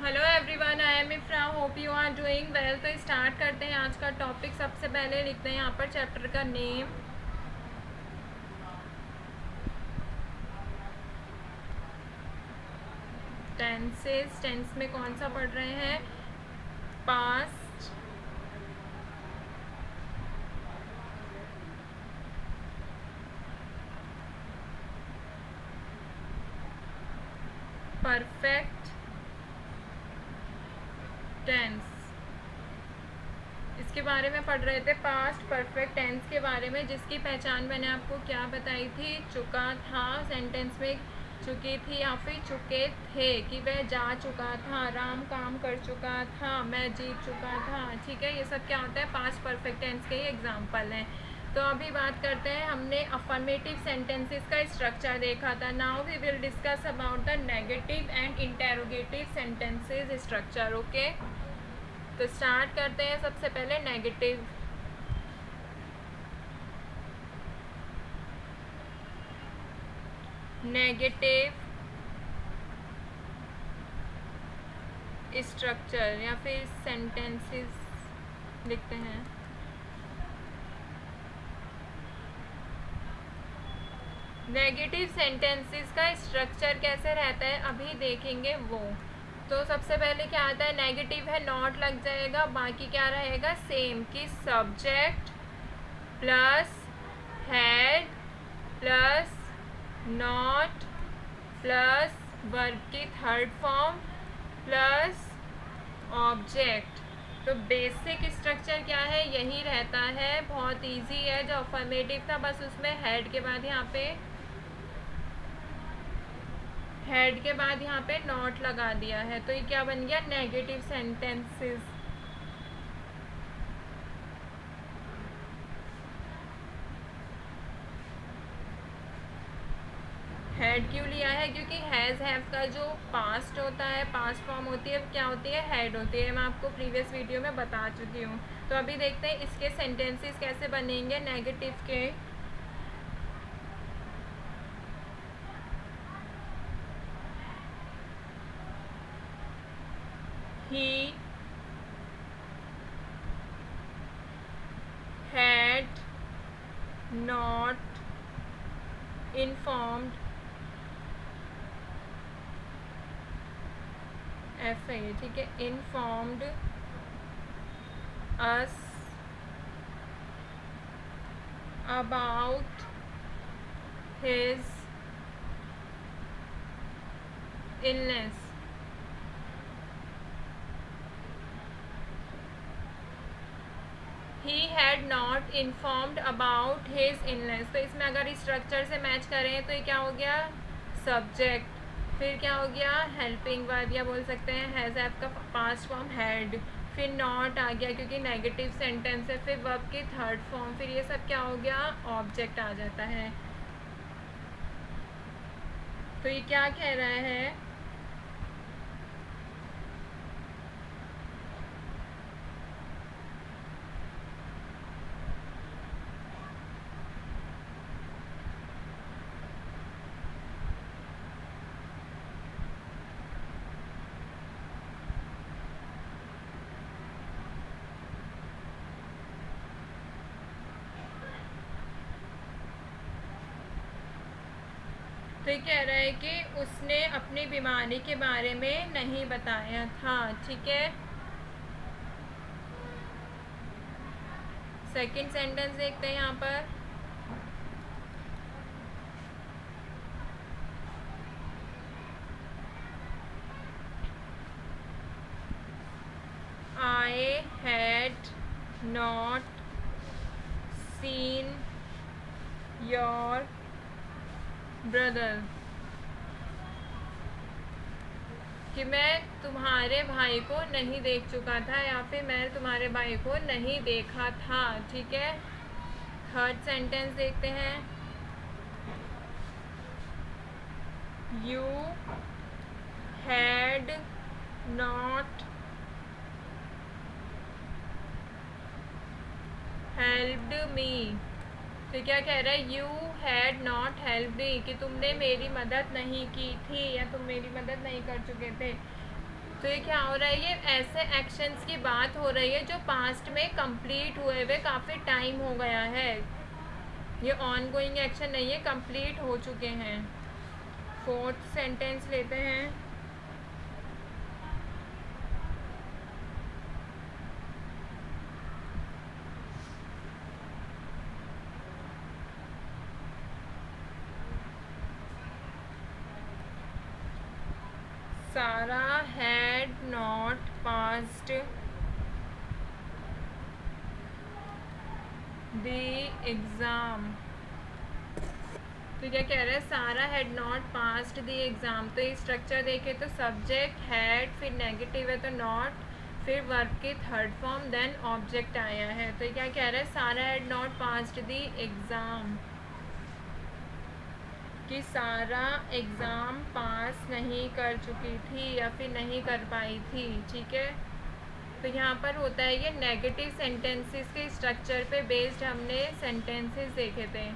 Hello everyone, I am Ifra, hope you are doing well. तो start करते हैं आज का टॉपिक। सबसे पहले लिखते हैं यहाँ पर चैप्टर का नेम। टेंसेस। टेंस में कौन सा पढ़ रहे हैं? पास्ट, परफेक्ट टेंस, इसके बारे में पढ़ रहे थे। पास्ट परफेक्ट टेंस के बारे में, जिसकी पहचान मैंने आपको क्या बताई थी? चुका था सेंटेंस में, चुकी थी या फिर चुके थे, कि वह जा चुका था, राम काम कर चुका था, मैं जीत चुका था। ठीक है, ये सब क्या होता है? पास्ट परफेक्ट टेंस के ही एग्जाम्पल हैं। तो अभी बात करते हैं, हमने अफर्मेटिव सेंटेंसेस का स्ट्रक्चर देखा था। Now we will discuss about the negative and interrogative sentences structure. Okay, तो स्टार्ट करते हैं। सबसे पहले नेगेटिव। नेगेटिव स्ट्रक्चर या फिर सेंटेंसेस लिखते हैं। नेगेटिव सेंटेंसेस का स्ट्रक्चर कैसे रहता है अभी देखेंगे वो। तो सबसे पहले क्या आता है? नेगेटिव है, नॉट लग जाएगा, बाकी क्या रहेगा? सेम, कि subject plus had plus not plus verb की थर्ड फॉर्म प्लस ऑब्जेक्ट। तो बेसिक स्ट्रक्चर क्या है? यही रहता है, बहुत इजी है। जो अफर्मेटिव था बस उसमें हेड के बाद यहाँ पे नॉट लगा दिया है। तो ये क्या बन गया? Negative sentences. हेड क्यों लिया है? क्योंकि हैज़ हैव का जो पास्ट होता है, पास्ट फॉर्म होती है, क्या होती है? हेड होती है। मैं आपको प्रीवियस वीडियो में बता चुकी हूँ। तो अभी देखते हैं इसके सेंटेंसेस कैसे बनेंगे नेगेटिव के। He had not informed FA, ठीक है, informed us about his illness। He had not informed about his illness। तो इसमें अगर स्ट्रक्चर से मैच करें तो ये क्या हो गया? सब्जेक्ट, फिर क्या हो गया? हेल्पिंग वर्ब, या बोल सकते हैं हैज़ हैव का पास्ट फॉर्म हैड, फिर नॉट आ गया क्योंकि नेगेटिव सेंटेंस है, फिर वर्ब की थर्ड फॉर्म, फिर ये सब क्या हो गया? ऑब्जेक्ट आ जाता है। तो ये क्या कह रहा है? तो ये कह रहा है कि उसने अपनी बीमारी के बारे में नहीं बताया था। ठीक है, सेकंड सेंटेंस देखते हैं यहाँ पर। I had not seen your brother, कि मैं तुम्हारे भाई को नहीं देख चुका था, या फिर मैं तुम्हारे भाई को नहीं देखा था। ठीक है, थर्ड सेंटेंस देखते हैं। You had not helped me। तो क्या कह रहा है? You had not help me, कि तुमने मेरी मदद नहीं की थी या तुम मेरी मदद नहीं कर चुके थे। तो ये क्या हो रहा है, ये ऐसे एक्शंस की बात हो रही है जो पास्ट में कंप्लीट हुए हुए काफ़ी टाइम हो गया है। ये ऑन गोइंग एक्शन नहीं है, कंप्लीट हो चुके हैं। फोर्थ सेंटेंस लेते हैं। Sarah had not passed the exam। तो क्या कह रहा है, सारा had not passed the exam. तो ये स्ट्रक्चर देखे तो सब्जेक्ट हैड, फिर नेगेटिव है तो नॉट, फिर वर्ब की थर्ड फॉर्म, देन ऑब्जेक्ट आया है। तो क्या कह रहा है, सारा had not passed the exam, कि सारा एग्ज़ाम पास नहीं कर चुकी थी या फिर नहीं कर पाई थी। ठीक है, तो यहाँ पर होता है ये नेगेटिव सेंटेंसेस के स्ट्रक्चर पे बेस्ड हमने सेंटेंसेस देखे थे।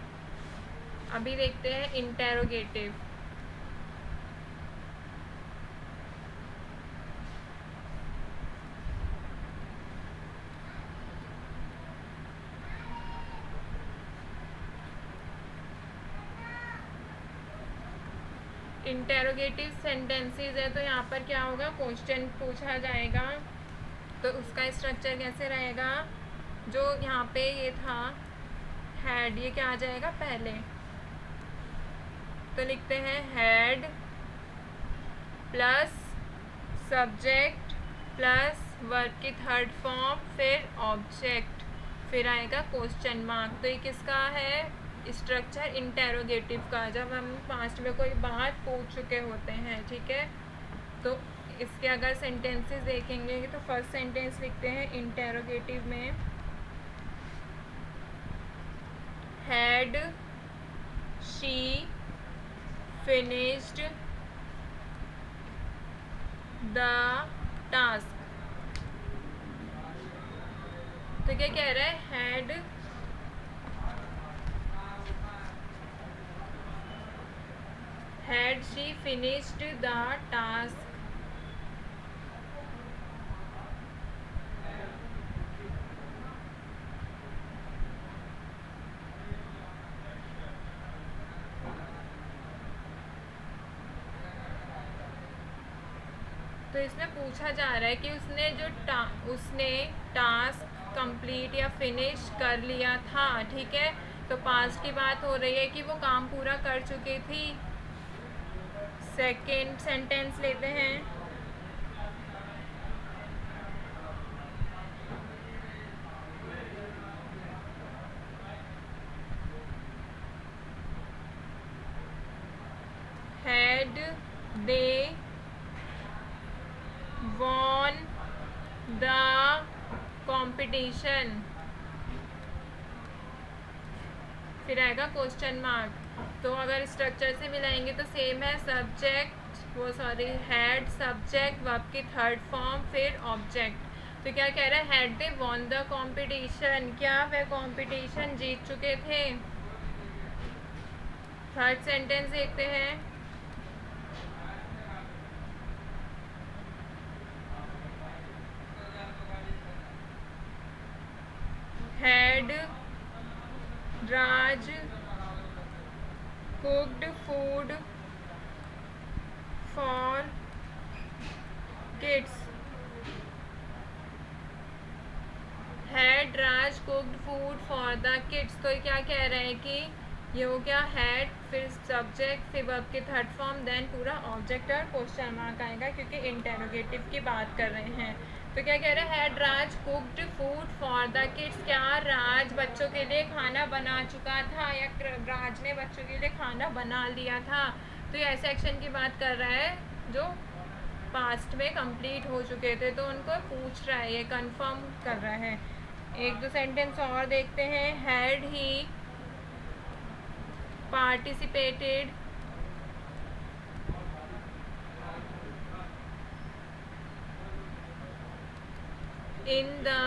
अभी देखते हैं इंटेरोगेटिव। इंटेरोगेटिव सेंटेंसेस है तो यहाँ पर क्या होगा, क्वेश्चन पूछा जाएगा। तो उसका स्ट्रक्चर कैसे रहेगा, जो यहाँ पे ये था हैड, ये क्या आ जाएगा पहले। तो लिखते हैं had plus subject plus verb की थर्ड फॉर्म, फिर ऑब्जेक्ट, फिर आएगा क्वेश्चन मार्क। तो ये किसका है, स्ट्रक्चर इंटेरोगेटिव का, जब हम पास्ट में कोई बात पूछ चुके होते हैं। ठीक है, तो इसके अगर सेंटेंसेस देखेंगे तो फर्स्ट सेंटेंस लिखते हैं इंटेरोगेटिव में, had she finished the task. तो क्या कह रहा है, had she finished the task. तो इसमें पूछा जा रहा है कि उसने उसने टास्क कंप्लीट या फिनिश कर लिया था। ठीक है, तो पास्ट की बात हो रही है कि वो काम पूरा कर चुकी थी। सेकेंड सेंटेंस लेते हैं, had they won the competition, फिर आएगा क्वेश्चन मार्क। तो अगर स्ट्रक्चर से मिलाएंगे तो सेम है, हैड सब्जेक्ट वर्ब की थर्ड फॉर्म, फिर ऑब्जेक्ट। तो क्या कह रहा है, had they won the competition, क्या वह कॉम्पिटिशन जीत चुके थे। थर्ड सेंटेंस देखते हैं, had Raj cooked food for kids. Had Raj cooked food for the kids. तो क्या कह रहे हैं कि ये हो गया हैड, फिर सब्जेक्ट, फिर वर्ब की थर्ड फॉर्म, देन पूरा ऑब्जेक्ट और क्वेश्चन मार्क आएगा क्योंकि इंटेरोगेटिव की बात कर रहे हैं। तो क्या कह रहे हैं, had Raj cooked food for the kids, क्या राज बच्चों के लिए खाना बना चुका था या राज ने बच्चों के लिए खाना बना लिया था। तो ये ऐसे एक्शन की बात कर रहा है जो पास्ट में कंप्लीट हो चुके थे, तो उनको पूछ रहा है, ये कंफर्म कर रहा है। एक दो सेंटेंस और देखते हैं, had he participated in the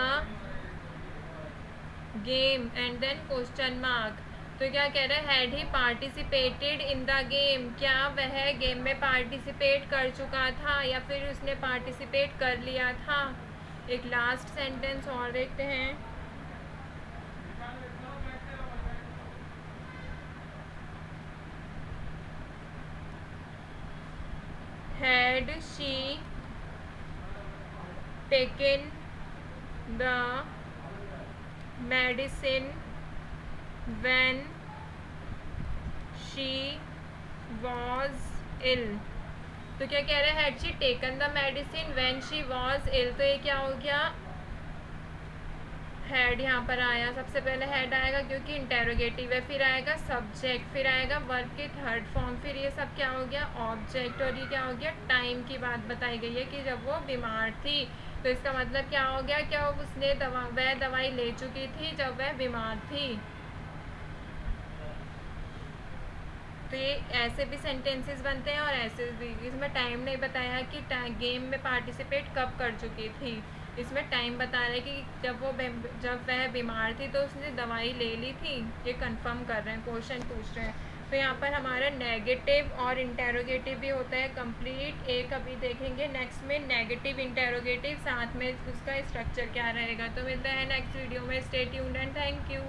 game and then question mark। तो क्या कह रहा है, had he participated in the game, क्या वह गेम में पार्टिसिपेट कर चुका था या फिर उसने पार्टिसिपेट कर लिया था। एक लास्ट सेंटेंस और देखते हैं। Had she taken the medicine when she was ill. तो क्या कह रहे हैं, had she taken the medicine when she was ill. तो ये क्या हो गया, हैड यहाँ पर आया, सबसे पहले हैड आएगा क्योंकि इंटेरोगेटिव है, फिर आएगा सब्जेक्ट, फिर आएगा वर्ब की थर्ड फॉर्म, फिर ये सब क्या हो गया, ऑब्जेक्ट। और ये क्या हो गया, टाइम की बात बताई गई है कि जब वो बीमार थी। तो इसका मतलब क्या हो गया, क्या उसने वह दवाई ले चुकी थी जब वह बीमार थी। तो ये ऐसे भी सेंटेंसेस बनते हैं और ऐसे भी। इसमें टाइम नहीं बताया कि गेम में पार्टिसिपेट कब कर चुकी थी, इसमें टाइम बता रहे हैं कि जब वह बीमार थी तो उसने दवाई ले ली थी। ये कंफर्म कर रहे हैं, क्वेश्चन पूछ रहे हैं। तो यहाँ पर हमारा नेगेटिव और इंटेरोगेटिव भी होता है कंप्लीट। एक अभी देखेंगे नेक्स्ट में नेगेटिव इंटेरोगेटिव, साथ में उसका स्ट्रक्चर क्या रहेगा। तो मिलता है नेक्स्ट वीडियो में। Stay tuned and thank you.